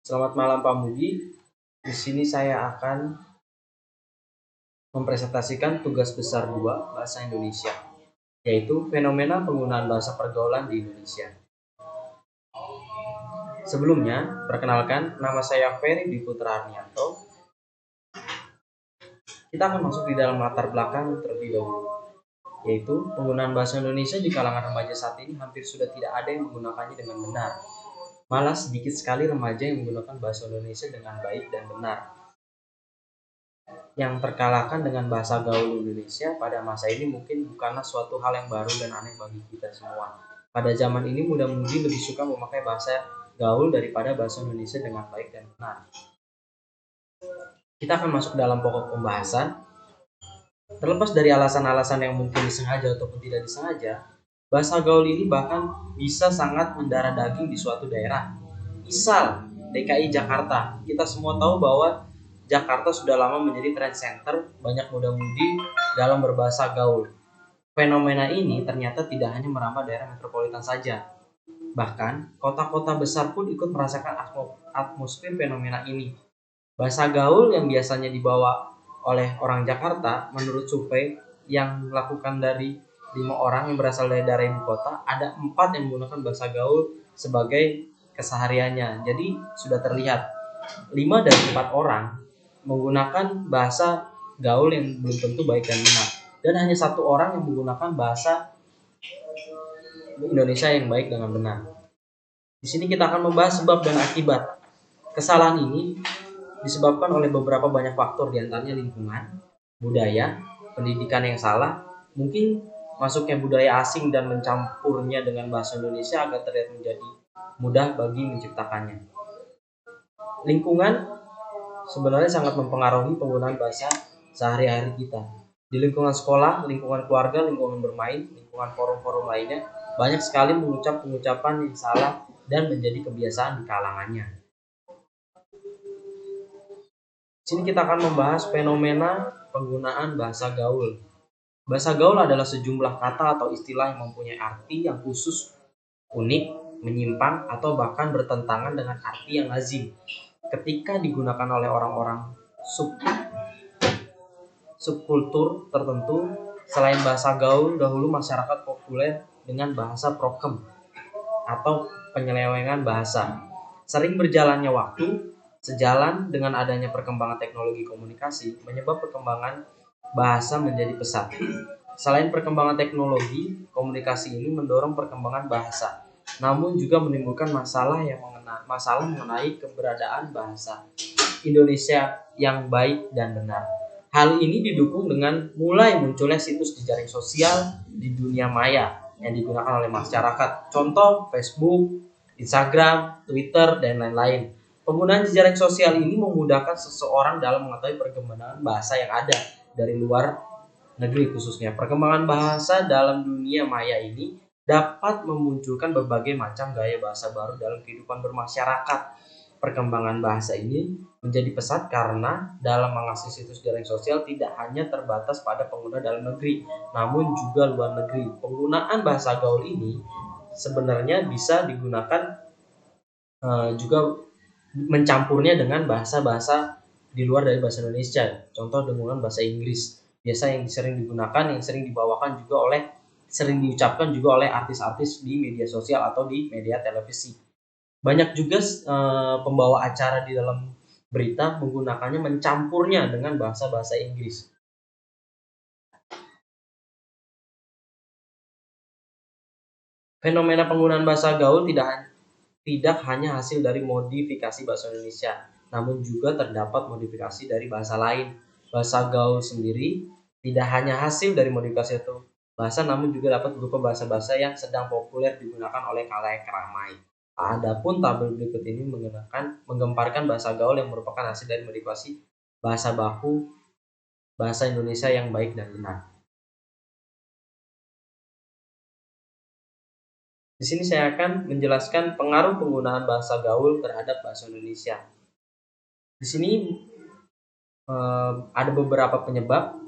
Selamat malam Pak Budi. Di sini saya akan mempresentasikan tugas besar 2 bahasa Indonesia, yaitu fenomena penggunaan bahasa pergaulan di Indonesia. Sebelumnya, perkenalkan, nama saya Ferry Dwi Putra Arnianto. Kita akan masuk di dalam latar belakang terlebih dahulu, yaitu penggunaan bahasa Indonesia di kalangan remaja saat ini hampir sudah tidak ada yang menggunakannya dengan benar. Malah sedikit sekali remaja yang menggunakan bahasa Indonesia dengan baik dan benar. Yang terkalahkan dengan bahasa gaul Indonesia pada masa ini mungkin bukanlah suatu hal yang baru dan aneh bagi kita semua. Pada zaman ini muda-mudi lebih suka memakai bahasa gaul daripada bahasa Indonesia dengan baik dan benar. Kita akan masuk dalam pokok pembahasan. Terlepas dari alasan-alasan yang mungkin disengaja ataupun tidak disengaja, bahasa gaul ini bahkan bisa sangat mendarah daging di suatu daerah. Misal DKI Jakarta, kita semua tahu bahwa Jakarta sudah lama menjadi trend center banyak muda-mudi dalam berbahasa gaul. Fenomena ini ternyata tidak hanya merambah daerah metropolitan saja. Bahkan, kota-kota besar pun ikut merasakan atmosfer fenomena ini. Bahasa gaul yang biasanya dibawa oleh orang Jakarta, menurut survei yang dilakukan dari 5 orang yang berasal dari daerah ibu kota, ada 4 yang menggunakan bahasa gaul sebagai kesehariannya. Jadi sudah terlihat 5 dari 4 orang menggunakan bahasa gaul yang belum tentu baik dan benar, dan hanya 1 orang yang menggunakan bahasa Indonesia yang baik dengan benar. Di sini kita akan membahas sebab dan akibat. Kesalahan ini disebabkan oleh beberapa banyak faktor, diantaranya lingkungan, budaya, pendidikan yang salah, mungkin masuknya budaya asing dan mencampurnya dengan bahasa Indonesia agar terlihat menjadi mudah bagi menciptakannya. Lingkungan sebenarnya sangat mempengaruhi penggunaan bahasa sehari-hari kita. Di lingkungan sekolah, lingkungan keluarga, lingkungan bermain, lingkungan forum-forum lainnya, banyak sekali mengucap pengucapan yang salah dan menjadi kebiasaan di kalangannya. Di sini kita akan membahas fenomena penggunaan bahasa gaul. Bahasa gaul adalah sejumlah kata atau istilah yang mempunyai arti yang khusus, unik, menyimpang, atau bahkan bertentangan dengan arti yang lazim ketika digunakan oleh orang-orang subkultur tertentu. Selain bahasa gaul, dahulu masyarakat populer dengan bahasa prokem atau penyelewengan bahasa. Sering berjalannya waktu, sejalan dengan adanya perkembangan teknologi komunikasi, menyebab perkembangan bahasa menjadi pesat. Selain perkembangan teknologi, komunikasi ini mendorong perkembangan bahasa, namun juga menimbulkan masalah mengenai keberadaan bahasa Indonesia yang baik dan benar. Hal ini didukung dengan mulai munculnya situs jejaring sosial di dunia maya yang digunakan oleh masyarakat. Contoh Facebook, Instagram, Twitter, dan lain-lain. Penggunaan jejaring sosial ini memudahkan seseorang dalam mengetahui perkembangan bahasa yang ada dari luar negeri khususnya. Perkembangan bahasa dalam dunia maya ini dapat memunculkan berbagai macam gaya bahasa baru dalam kehidupan bermasyarakat. Perkembangan bahasa ini menjadi pesat karena dalam mengakses situs jaring sosial tidak hanya terbatas pada pengguna dalam negeri, namun juga luar negeri. Penggunaan bahasa gaul ini sebenarnya bisa digunakan juga mencampurnya dengan bahasa-bahasa di luar dari bahasa Indonesia. Contoh dengan bahasa Inggris. Biasa yang sering digunakan, yang sering dibawakan juga sering diucapkan juga oleh artis-artis di media sosial atau di media televisi. Banyak juga pembawa acara di dalam berita menggunakannya, mencampurnya dengan bahasa-bahasa Inggris. Fenomena penggunaan bahasa gaul tidak hanya hasil dari modifikasi bahasa Indonesia, namun juga terdapat modifikasi dari bahasa lain. Bahasa gaul sendiri tidak hanya hasil dari modifikasi itu bahasa, namun juga dapat berupa bahasa-bahasa yang sedang populer digunakan oleh khalayak ramai. Adapun tabel berikut ini menggemparkan bahasa gaul yang merupakan hasil dari modifikasi bahasa baku bahasa Indonesia yang baik dan benar. Di sini saya akan menjelaskan pengaruh penggunaan bahasa gaul terhadap bahasa Indonesia. Di sini ada beberapa penyebab.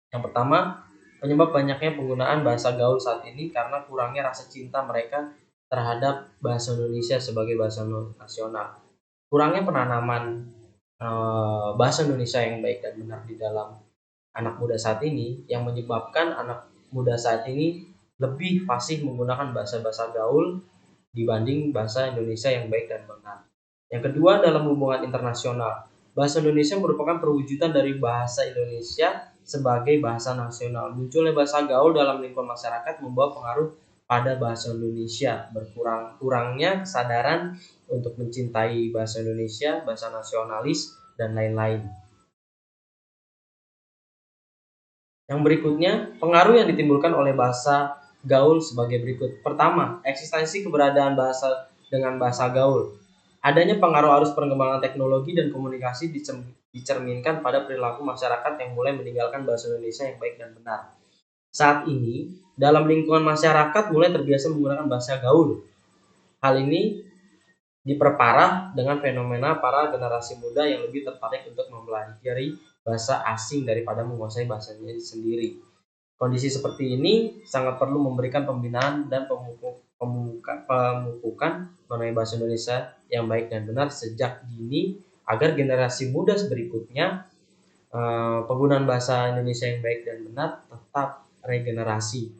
Yang pertama, penyebab banyaknya penggunaan bahasa gaul saat ini karena kurangnya rasa cinta mereka terhadap bahasa Indonesia sebagai bahasa nasional. kurangnya penanaman bahasa Indonesia yang baik dan benar di dalam anak muda saat ini yang menyebabkan anak muda saat ini lebih fasih menggunakan bahasa-bahasa gaul dibanding bahasa Indonesia yang baik dan benar. Yang kedua, dalam hubungan internasional, bahasa Indonesia merupakan perwujudan dari bahasa Indonesia sebagai bahasa nasional. Munculnya bahasa gaul dalam lingkungan masyarakat membawa pengaruh pada bahasa Indonesia. Berkurangnya kesadaran untuk mencintai bahasa Indonesia, bahasa nasionalis, dan lain-lain. Yang berikutnya, pengaruh yang ditimbulkan oleh bahasa gaul sebagai berikut. Pertama, eksistensi keberadaan bahasa dengan bahasa gaul. Adanya pengaruh arus perkembangan teknologi dan komunikasi dicerminkan pada perilaku masyarakat yang mulai meninggalkan bahasa Indonesia yang baik dan benar. Saat ini, dalam lingkungan masyarakat mulai terbiasa menggunakan bahasa gaul. Hal ini diperparah dengan fenomena para generasi muda yang lebih tertarik untuk mempelajari bahasa asing daripada menguasai bahasanya sendiri. Kondisi seperti ini sangat perlu memberikan pembinaan dan pemupukan mengenai bahasa Indonesia yang baik dan benar sejak dini agar generasi muda berikutnya penggunaan bahasa Indonesia yang baik dan benar tetap regenerasi.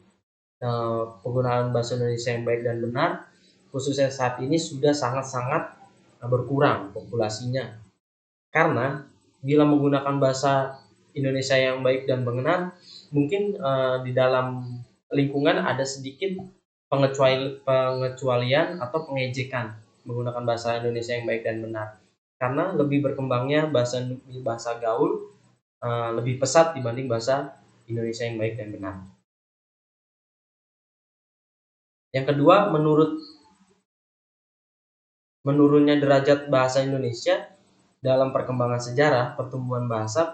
Penggunaan bahasa Indonesia yang baik dan benar khususnya saat ini sudah sangat-sangat berkurang populasinya. Karena bila menggunakan bahasa Indonesia yang baik dan benar, mungkin di dalam lingkungan ada sedikit pengecualian atau pengejekan menggunakan bahasa Indonesia yang baik dan benar. Karena lebih berkembangnya bahasa gaul lebih pesat dibanding bahasa Indonesia yang baik dan benar. Yang kedua, menurunnya derajat bahasa Indonesia dalam perkembangan sejarah, pertumbuhan bahasa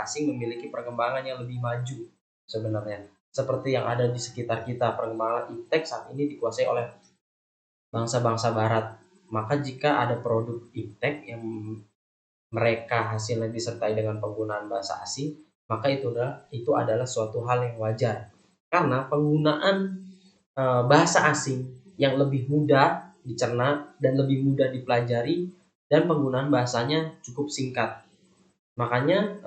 asing memiliki perkembangan yang lebih maju sebenarnya. Seperti yang ada di sekitar kita, perkembangan iptek saat ini dikuasai oleh bangsa-bangsa barat. Maka jika ada produk iptek yang mereka hasilnya disertai dengan penggunaan bahasa asing, maka itu adalah suatu hal yang wajar. Karena penggunaan bahasa asing yang lebih mudah dicerna dan lebih mudah dipelajari dan penggunaan bahasanya cukup singkat. Makanya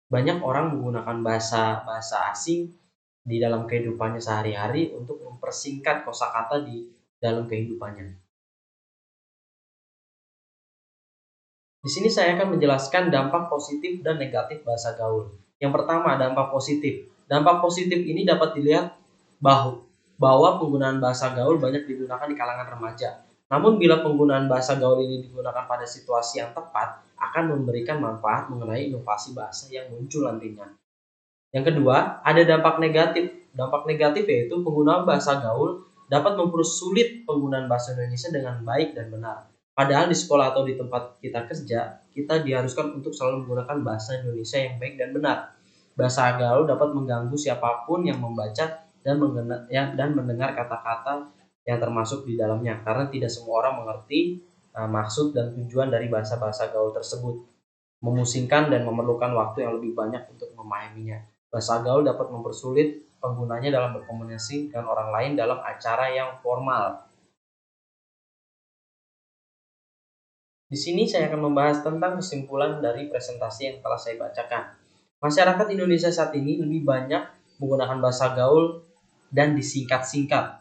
banyak orang menggunakan bahasa asing di dalam kehidupannya sehari-hari untuk mempersingkat kosakata di dalam kehidupannya. Di sini saya akan menjelaskan dampak positif dan negatif bahasa gaul. Yang pertama, dampak positif. Dampak positif ini dapat dilihat bahwa penggunaan bahasa gaul banyak digunakan di kalangan remaja. Namun bila penggunaan bahasa gaul ini digunakan pada situasi yang tepat, akan memberikan manfaat mengenai inovasi bahasa yang muncul nantinya. Yang kedua, ada dampak negatif. Dampak negatif yaitu penggunaan bahasa gaul dapat mempersulit penggunaan bahasa Indonesia dengan baik dan benar. Padahal di sekolah atau di tempat kita kerja, kita diharuskan untuk selalu menggunakan bahasa Indonesia yang baik dan benar. Bahasa gaul dapat mengganggu siapapun yang membaca dan mendengar kata-kata yang termasuk di dalamnya, karena tidak semua orang mengerti maksud dan tujuan dari bahasa-bahasa gaul tersebut, memusingkan dan memerlukan waktu yang lebih banyak untuk memahaminya. Bahasa gaul dapat mempersulit penggunanya dalam berkomunikasi dengan orang lain dalam acara yang formal. Di sini saya akan membahas tentang kesimpulan dari presentasi yang telah saya bacakan. Masyarakat Indonesia saat ini lebih banyak menggunakan bahasa gaul dan disingkat-singkat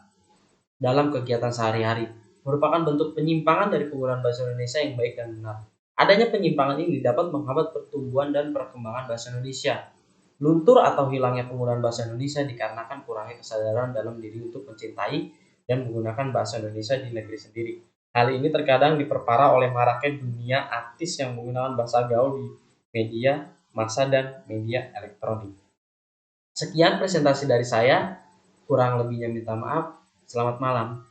dalam kegiatan sehari-hari, merupakan bentuk penyimpangan dari penggunaan bahasa Indonesia yang baik dan benar. Adanya penyimpangan ini dapat menghambat pertumbuhan dan perkembangan bahasa Indonesia. Luntur atau hilangnya penggunaan bahasa Indonesia dikarenakan kurangnya kesadaran dalam diri untuk mencintai dan menggunakan bahasa Indonesia di negeri sendiri. Hal ini terkadang diperparah oleh maraknya dunia artis yang menggunakan bahasa gaul di media massa dan media elektronik. Sekian presentasi dari saya, kurang lebihnya minta maaf. Selamat malam.